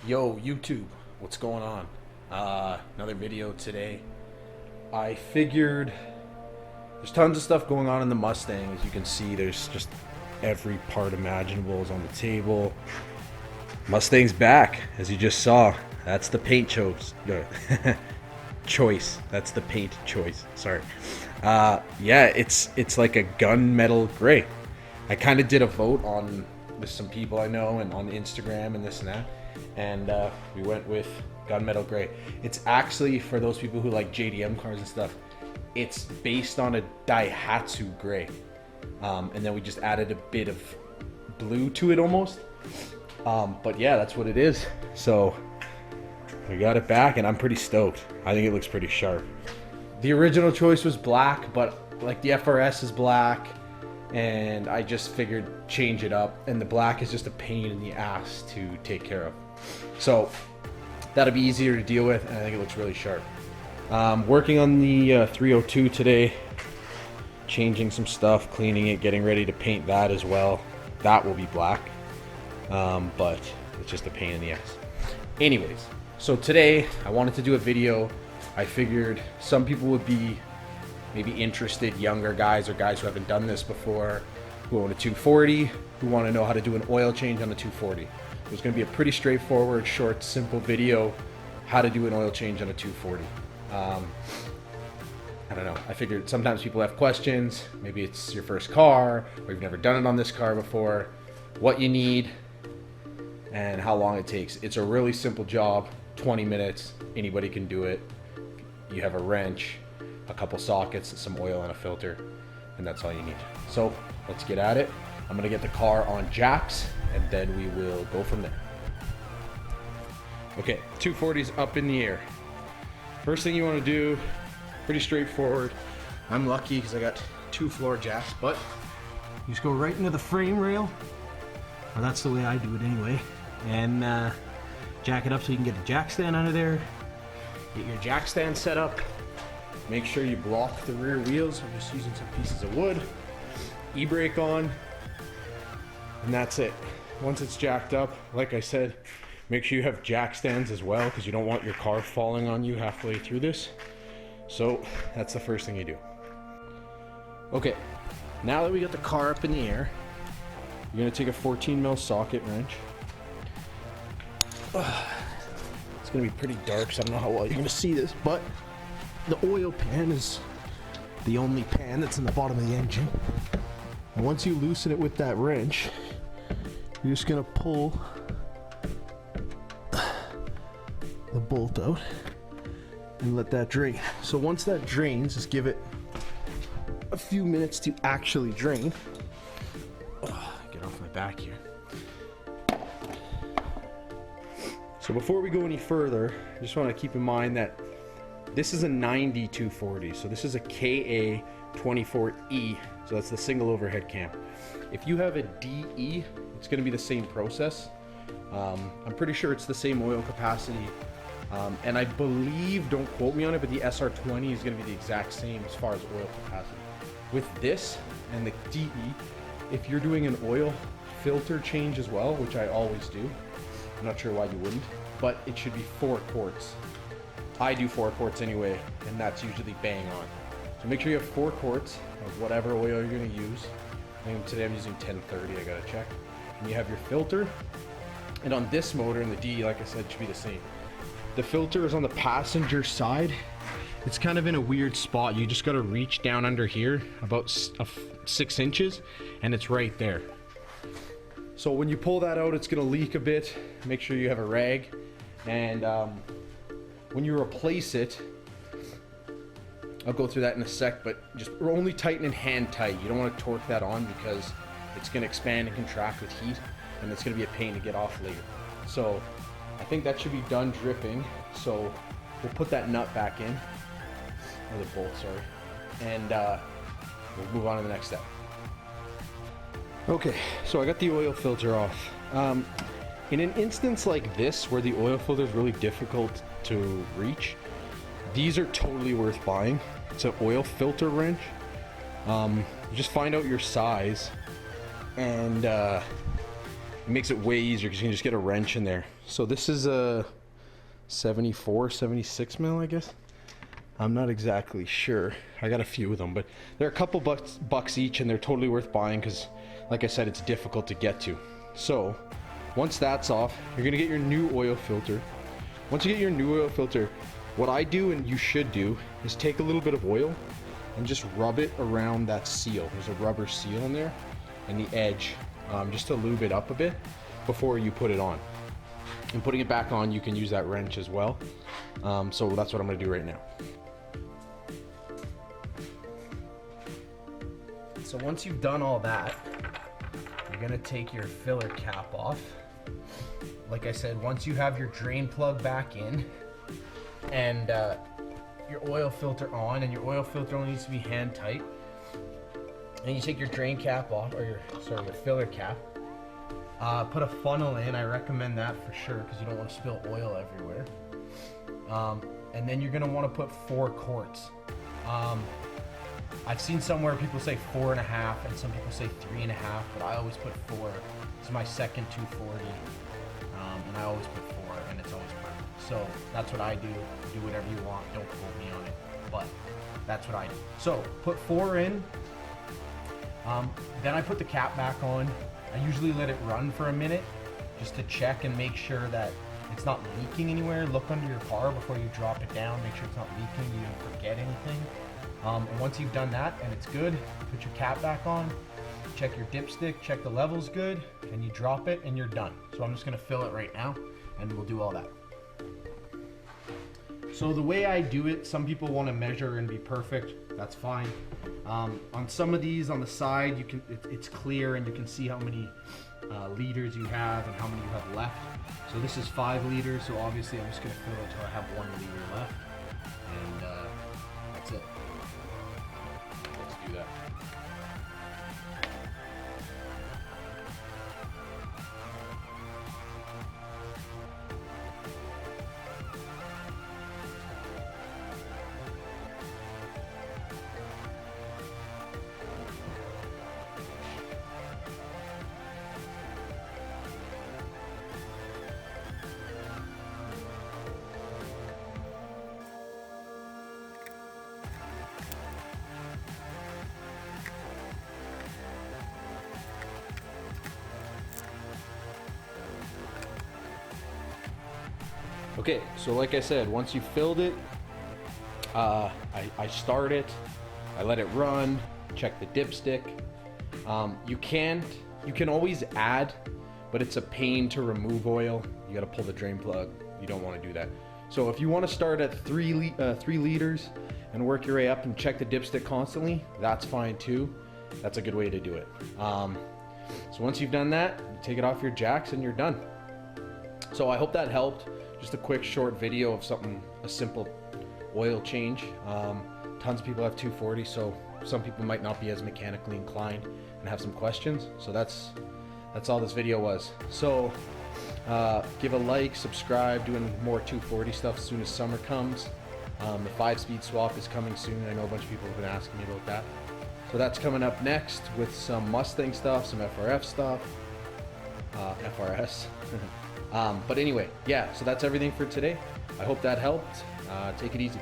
Yo, YouTube, what's going on? Another video today. I figured there's tons of stuff going on in the Mustang. As you can see, there's just every part imaginable is on the table. Mustang's back, as you just saw. That's the paint choice. That's the paint choice. Sorry. Yeah, it's like a gunmetal gray. I kind of did a vote on with some people I know and on Instagram and this and that, and we went with gunmetal gray. It's actually, for those people who like JDM cars and stuff, it's based on a Daihatsu gray, and then we just added a bit of blue to it almost. But yeah, that's what it is. So we got it back, and I'm pretty stoked. I think it looks pretty sharp. The original choice was black, but like the FRS is black, and I just figured change it up, and the black is just a pain in the ass to take care of. So that'll be easier to deal with, and I think it looks really sharp. Working on the 302 today, changing some stuff, cleaning it, getting ready to paint that as well. That will be black, but it's just a pain in the ass. Anyways, so today I wanted to do a video. I figured some people would be maybe interested, younger guys or guys who haven't done this before, who own a 240, who want to know how to do an oil change on a 240. It's going to be a pretty straightforward, short, simple video, how to do an oil change on a 240. I don't know. I figured sometimes people have questions. Maybe it's your first car, or you've never done it on this car before. What you need, and how long it takes. It's a really simple job, 20 minutes. Anybody can do it. You have a wrench, a couple sockets, some oil, and a filter, and that's all you need. So let's get at it. I'm gonna get the car on jacks, and then we will go from there. Okay, 240's up in the air. First thing you want to do, pretty straightforward. I'm lucky because I got 2 floor jacks, but you just go right into the frame rail. Well, that's the way I do it anyway. And jack it up so you can get the jack stand under there. Get your jack stand set up. Make sure you block the rear wheels. I'm just using some pieces of wood. E-brake on. And that's it. Once it's jacked up, like I said, make sure you have jack stands as well, because you don't want your car falling on you halfway through this. So that's the first thing you do. Okay, now that we got the car up in the air, you're going to take a 14 mil socket wrench. It's going to be pretty dark, so I don't know how well you're going to see this, but the oil pan is the only pan that's in the bottom of the engine. And once you loosen it with that wrench, you're just going to pull the bolt out and let that drain. So once that drains, just give it a few minutes to actually drain. Get off my back here. So before we go any further, I just want to keep in mind that this is a 90 240, so this is a KA24E, so that's the single overhead cam. If you have a DE, it's going to be the same process. I'm pretty sure it's the same oil capacity, and I believe, don't quote me on it, but the SR20 is going to be the exact same as far as oil capacity. With this and the DE, if you're doing an oil filter change as well, which I always do, I'm not sure why you wouldn't, but it should be 4 quarts. I do 4 quarts anyway, and that's usually bang on. So make sure you have 4 quarts of whatever oil you're going to use. I think today I'm using 1030, I gotta check. And you have your filter, and on this motor and the D, like I said, should be the same. The filter is on the passenger side. It's kind of in a weird spot. You just gotta reach down under here about 6 inches, and it's right there. So when you pull that out, it's gonna leak a bit. Make sure you have a rag, and when you replace it, I'll go through that in a sec, but just only tighten and hand tight. You don't want to torque that on because it's going to expand and contract with heat, and it's going to be a pain to get off later. So I think that should be done dripping. So we'll put that nut back in, or the bolt, sorry, and we'll move on to the next step. Okay, so I got the oil filter off. In an instance like this, where the oil filter is really difficult to reach, these are totally worth buying. It's an oil filter wrench. Just find out your size, and it makes it way easier because you can just get a wrench in there. So this is a 74, 76 mil, I guess. I'm not exactly sure. I got a few of them, but they're a couple bucks each, and they're totally worth buying because, like I said, it's difficult to get to. So once that's off, you're gonna get your new oil filter. Once you get your new oil filter, what I do, and you should do, is take a little bit of oil and just rub it around that seal. There's a rubber seal in there and the edge, just to lube it up a bit before you put it on. And putting it back on, you can use that wrench as well. So that's what I'm gonna do right now. So once you've done all that, you're gonna take your filler cap off. Like I said, once you have your drain plug back in and your oil filter on, and your oil filter only needs to be hand tight, and you take your drain cap off, or your filler cap, put a funnel in. I recommend that for sure because you don't want to spill oil everywhere. And then you're gonna want to put 4 quarts. I've seen somewhere people say 4.5 and some people say 3.5, but I always put 4. This is my second 240, and I always put 4, and it's always perfect. So that's what I do. Do whatever you want. Don't quote me on it, but that's what I do. So put 4 in. Then I put the cap back on. I usually let it run for a minute just to check and make sure that it's not leaking anywhere. Look under your car before you drop it down. Make sure it's not leaking. You didn't forget anything. And once you've done that and it's good, put your cap back on, check your dipstick, check the level's good, and you drop it and you're done. So I'm just gonna fill it right now and we'll do all that. So the way I do it, some people want to measure and be perfect. That's fine. On some of these on the side, you can it's clear and you can see how many liters you have and how many you have left. So this is 5 liters, so obviously I'm just gonna fill it until I have 1 liter left, and that's it. Let's do that. Okay, so like I said, once you filled it, I start it, I let it run, check the dipstick. You can always add, but it's a pain to remove oil. You gotta pull the drain plug. You don't wanna do that. So if you wanna start at 3 liters and work your way up and check the dipstick constantly, that's fine too. That's a good way to do it. So once you've done that, you take it off your jacks and you're done. So I hope that helped. Just a quick short video of a simple oil change. Tons of people have 240, so some people might not be as mechanically inclined and have some questions. So that's all this video was. So give a like, subscribe, doing more 240 stuff as soon as summer comes. The 5-speed swap is coming soon. I know a bunch of people have been asking me about that. So that's coming up next with some Mustang stuff, some FRF stuff, FRS. But anyway, yeah, so that's everything for today. I hope that helped. Take it easy.